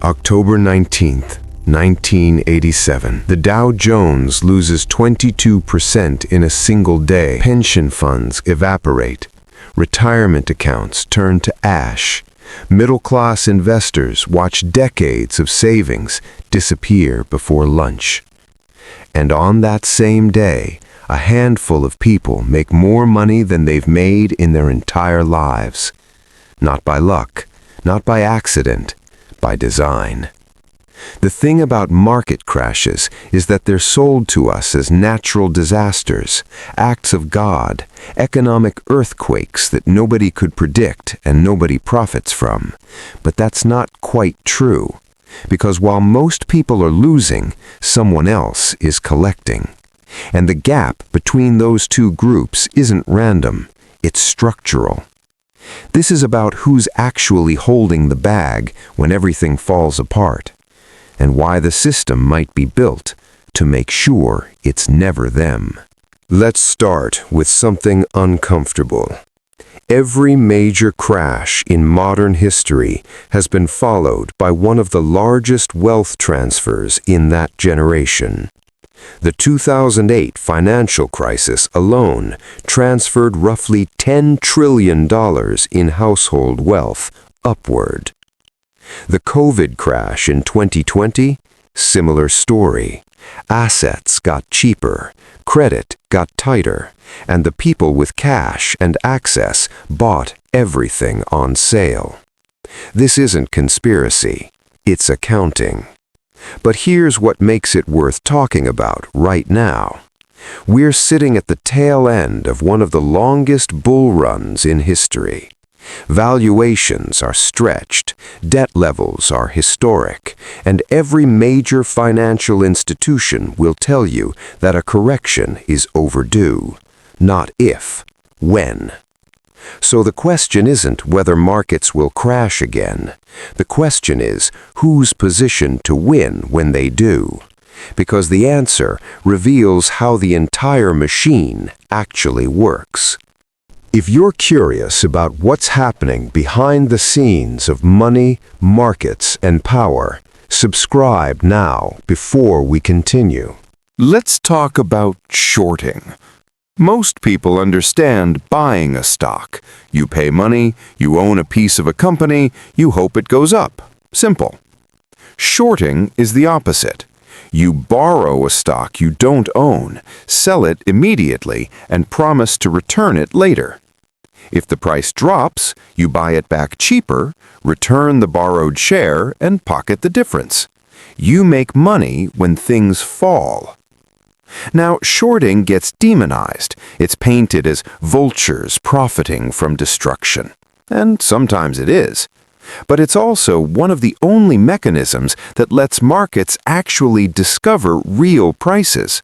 October 19th, 1987. The Dow Jones loses 22% in a single day. Pension funds evaporate. Retirement accounts turn to ash. Middle-class investors watch decades of savings disappear before lunch. And on that same day, a handful of people make more money than they've made in their entire lives. Not by luck, not by accident, by design. The thing about market crashes is that they're sold to us as natural disasters, acts of God, economic earthquakes that nobody could predict and nobody profits from. But that's not quite true, because while most people are losing, someone else is collecting. And the gap between those two groups isn't random, it's structural. This is about who's actually holding the bag when everything falls apart, and why the system might be built to make sure it's never them. Let's start with something uncomfortable. Every major crash in modern history has been followed by one of the largest wealth transfers in that generation. The 2008 financial crisis alone transferred roughly $10 trillion in household wealth upward. The COVID crash in 2020, similar story. Assets got cheaper, credit got tighter, and the people with cash and access bought everything on sale. This isn't conspiracy, it's accounting. But here's what makes it worth talking about right now. We're sitting at the tail end of one of the longest bull runs in history. Valuations are stretched, debt levels are historic, and every major financial institution will tell you that a correction is overdue. Not if, when. So the question isn't whether markets will crash again. The question is who's positioned to win when they do. Because the answer reveals how the entire machine actually works. If you're curious about what's happening behind the scenes of money, markets, and power, subscribe now before we continue. Let's talk about shorting. Most people understand buying a stock. You pay money, you own a piece of a company, you hope it goes up. Simple. Shorting is the opposite. You borrow a stock you don't own, sell it immediately, and promise to return it later. If the price drops, you buy it back cheaper, return the borrowed share, and pocket the difference. You make money when things fall. Now, shorting gets demonized. It's painted as vultures profiting from destruction. And sometimes it is. But it's also one of the only mechanisms that lets markets actually discover real prices.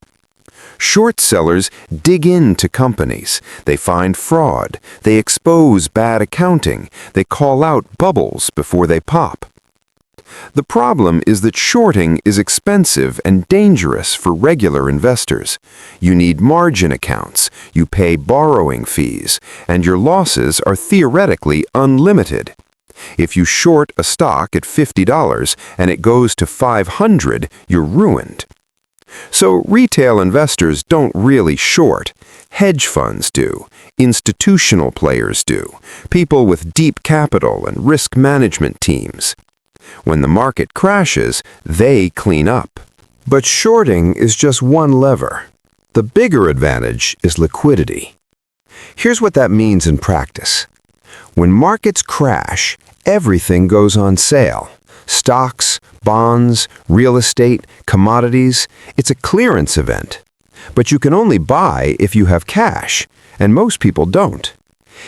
Short sellers dig into companies. They find fraud. They expose bad accounting. They call out bubbles before they pop. The problem is that shorting is expensive and dangerous for regular investors. You need margin accounts, you pay borrowing fees, and your losses are theoretically unlimited. If you short a stock at $50 and it goes to $500, you're ruined. So retail investors don't really short. Hedge funds do. Institutional players do. People with deep capital and risk management teams. When the market crashes, they clean up. But shorting is just one lever. The bigger advantage is liquidity. Here's what that means in practice. When markets crash, everything goes on sale. Stocks, bonds, real estate, commodities. It's a clearance event. But you can only buy if you have cash, and most people don't.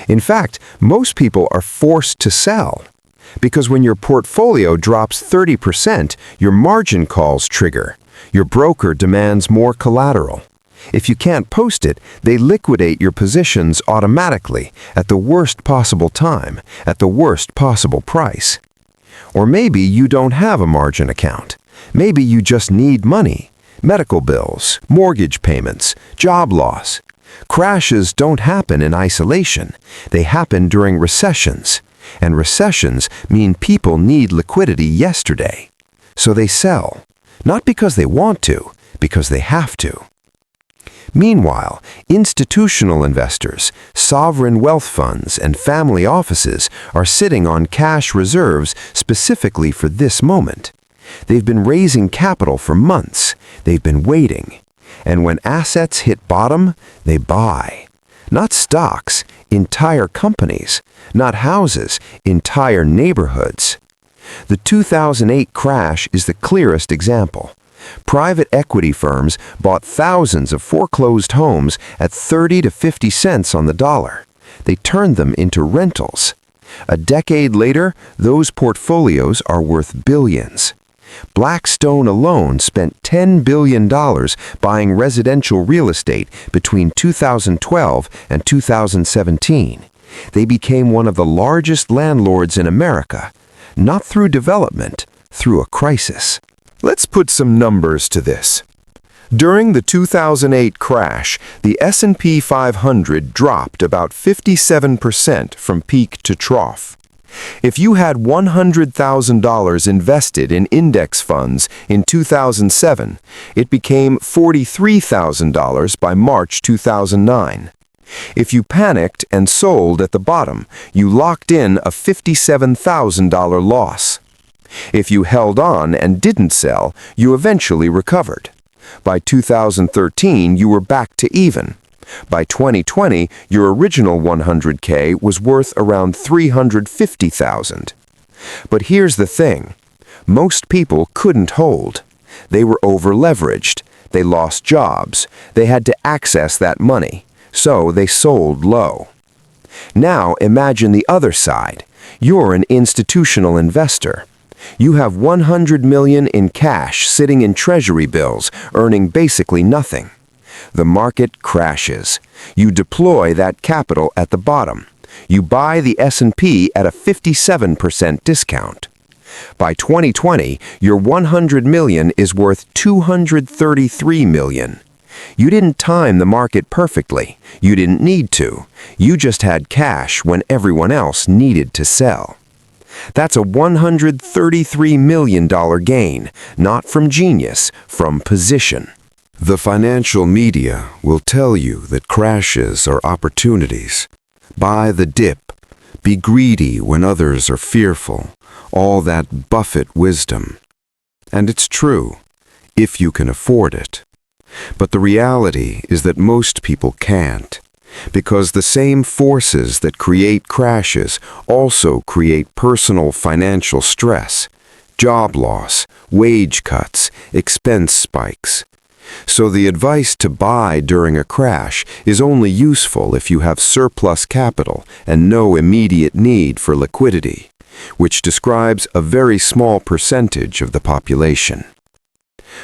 In fact, most people are forced to sell. Because when your portfolio drops 30%, your margin calls trigger. Your broker demands more collateral. If you can't post it, they liquidate your positions automatically at the worst possible time, at the worst possible price. Or maybe you don't have a margin account. Maybe you just need money. Medical bills, mortgage payments, job loss. Crashes don't happen in isolation. They happen during recessions. And recessions mean people need liquidity yesterday. So they sell, not because they want to, because they have to. Meanwhile, institutional investors, sovereign wealth funds, and family offices are sitting on cash reserves specifically for this moment. They've been raising capital for months. They've been waiting. And when assets hit bottom, they buy. Not stocks, entire companies. Not houses, entire neighborhoods. The 2008 crash is the clearest example. Private equity firms bought thousands of foreclosed homes at 30 to 50 cents on the dollar. They turned them into rentals. A decade later, those portfolios are worth billions. Blackstone alone spent $10 billion buying residential real estate between 2012 and 2017. They became one of the largest landlords in America, not through development, through a crisis. Let's put some numbers to this. During the 2008 crash, the S&P 500 dropped about 57% from peak to trough. If you had $100,000 invested in index funds in 2007, it became $43,000 by March 2009. If you panicked and sold at the bottom, you locked in a $57,000 loss. If you held on and didn't sell, you eventually recovered. By 2013, you were back to even. By 2020, your original $100K was worth around $350,000. But here's the thing. Most people couldn't hold. They were over-leveraged. They lost jobs. They had to access that money. So they sold low. Now imagine the other side. You're an institutional investor. You have $100 million in cash sitting in treasury bills, earning basically nothing. The market crashes. You deploy that capital at the bottom. You buy the S&P at a 57% discount. By 2020, your $100 million is worth $233 million. You didn't time the market perfectly. You didn't need to. You just had cash when everyone else needed to sell. That's a $133 million gain, not from genius, from position. The financial media will tell you that crashes are opportunities. Buy the dip. Be greedy when others are fearful. All that Buffett wisdom. And it's true, if you can afford it. But the reality is that most people can't. Because the same forces that create crashes also create personal financial stress, job loss, wage cuts, expense spikes. So the advice to buy during a crash is only useful if you have surplus capital and no immediate need for liquidity, which describes a very small percentage of the population.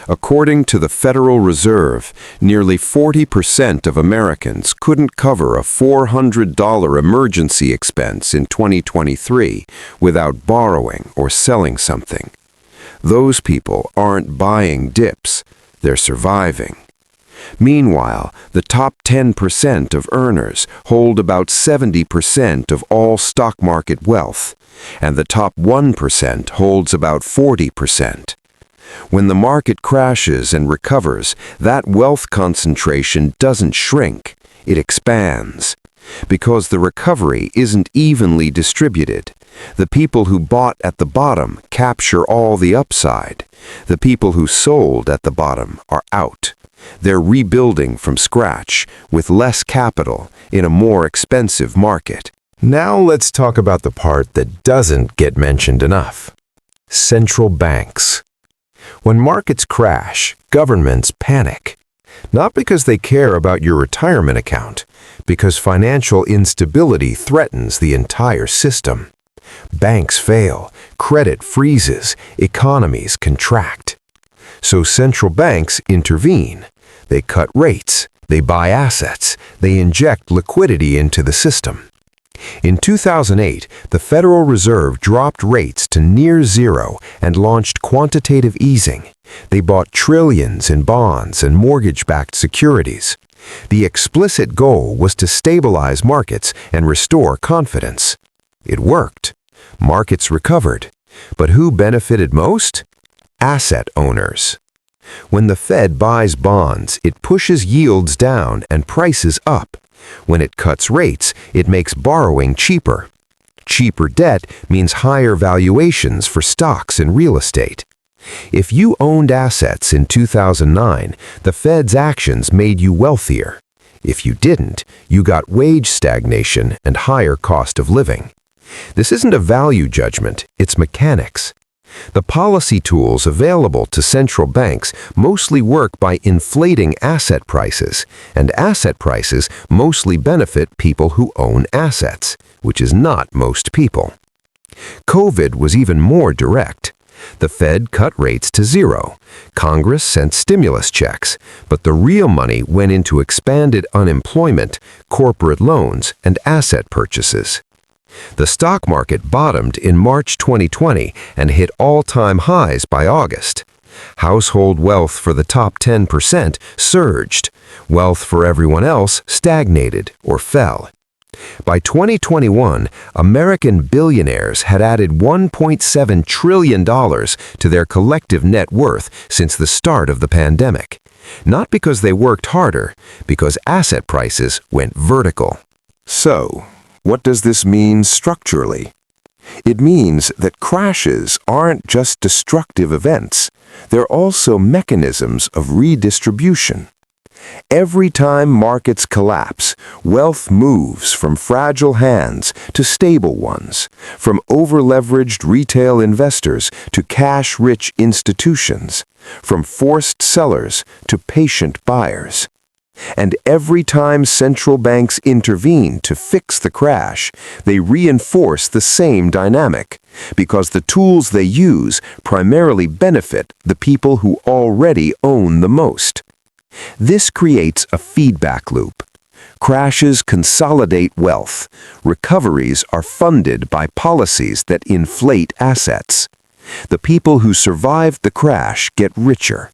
According to the Federal Reserve, nearly 40% of Americans couldn't cover a $400 emergency expense in 2023 without borrowing or selling something. Those people aren't buying dips, they're surviving. Meanwhile, the top 10% of earners hold about 70% of all stock market wealth, and the top 1% holds about 40%. When the market crashes and recovers, that wealth concentration doesn't shrink, it expands. Because the recovery isn't evenly distributed. The people who bought at the bottom capture all the upside. The people who sold at the bottom are out. They're rebuilding from scratch with less capital in a more expensive market. Now let's talk about the part that doesn't get mentioned enough. Central banks. When markets crash, governments panic. Not because they care about your retirement account, because financial instability threatens the entire system. Banks fail, credit freezes, economies contract. So central banks intervene. They cut rates, they buy assets, they inject liquidity into the system. In 2008, the Federal Reserve dropped rates to near zero and launched quantitative easing. They bought trillions in bonds and mortgage-backed securities. The explicit goal was to stabilize markets and restore confidence. It worked. Markets recovered. But who benefited most? Asset owners. When the Fed buys bonds, it pushes yields down and prices up. When it cuts rates, it makes borrowing cheaper. Cheaper debt means higher valuations for stocks and real estate. If you owned assets in 2009, the Fed's actions made you wealthier. If you didn't, you got wage stagnation and higher cost of living. This isn't a value judgment, it's mechanics. The policy tools available to central banks mostly work by inflating asset prices, and asset prices mostly benefit people who own assets, which is not most people. COVID was even more direct. The Fed cut rates to zero. Congress sent stimulus checks, but the real money went into expanded unemployment, corporate loans, and asset purchases. The stock market bottomed in March 2020 and hit all-time highs by August. Household wealth for the top 10% surged. Wealth for everyone else stagnated or fell. By 2021, American billionaires had added $1.7 trillion to their collective net worth since the start of the pandemic. Not because they worked harder, because asset prices went vertical. So, what does this mean structurally? It means that crashes aren't just destructive events, they're also mechanisms of redistribution. Every time markets collapse, wealth moves from fragile hands to stable ones, from over-leveraged retail investors to cash-rich institutions, from forced sellers to patient buyers. And every time central banks intervene to fix the crash, they reinforce the same dynamic, because the tools they use primarily benefit the people who already own the most. This creates a feedback loop. Crashes consolidate wealth. Recoveries are funded by policies that inflate assets. The people who survived the crash get richer.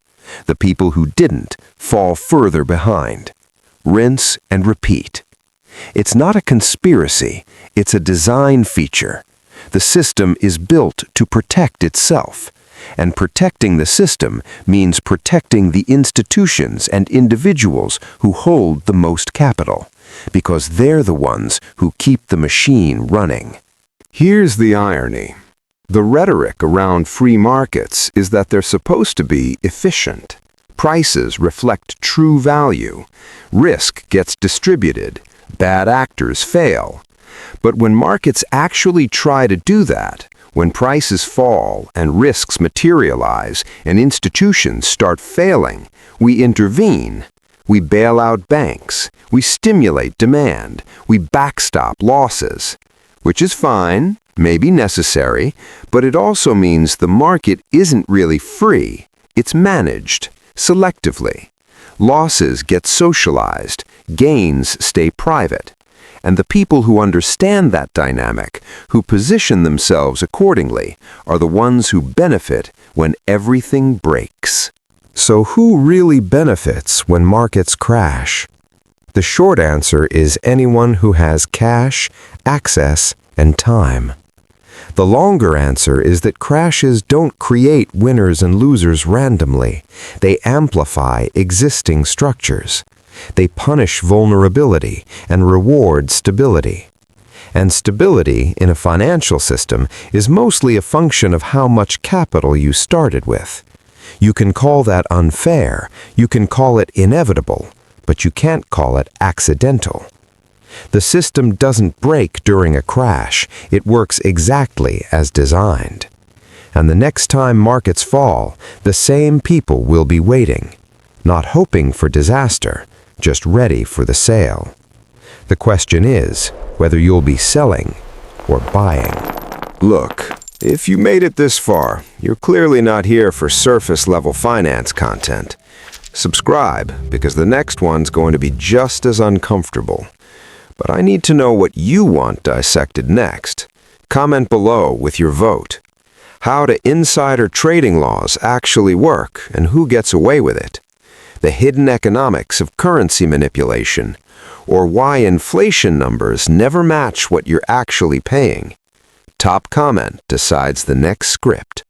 The people who didn't fall further behind. Rinse and repeat. It's not a conspiracy, it's a design feature. The system is built to protect itself. And protecting the system means protecting the institutions and individuals who hold the most capital, because they're the ones who keep the machine running. Here's the irony. The rhetoric around free markets is that they're supposed to be efficient. Prices reflect true value. Risk gets distributed. Bad actors fail. But when markets actually try to do that, when prices fall and risks materialize and institutions start failing, we intervene. We bail out banks. We stimulate demand. We backstop losses. Which is fine, maybe necessary, but it also means the market isn't really free. It's managed, selectively. Losses get socialized, gains stay private. And the people who understand that dynamic, who position themselves accordingly, are the ones who benefit when everything breaks. So who really benefits when markets crash? The short answer is anyone who has cash, access, and time. The longer answer is that crashes don't create winners and losers randomly. They amplify existing structures. They punish vulnerability and reward stability. And stability in a financial system is mostly a function of how much capital you started with. You can call that unfair, you can call it inevitable, but you can't call it accidental. The system doesn't break during a crash, it works exactly as designed. And the next time markets fall, the same people will be waiting, not hoping for disaster, just ready for the sale. The question is whether you'll be selling or buying. Look, if you made it this far, you're clearly not here for surface-level finance content. Subscribe, because the next one's going to be just as uncomfortable. But I need to know what you want dissected next. Comment below with your vote. How do insider trading laws actually work, and who gets away with it? the hidden economics of currency manipulation, or why inflation numbers never match what you're actually paying. Top comment decides the next script.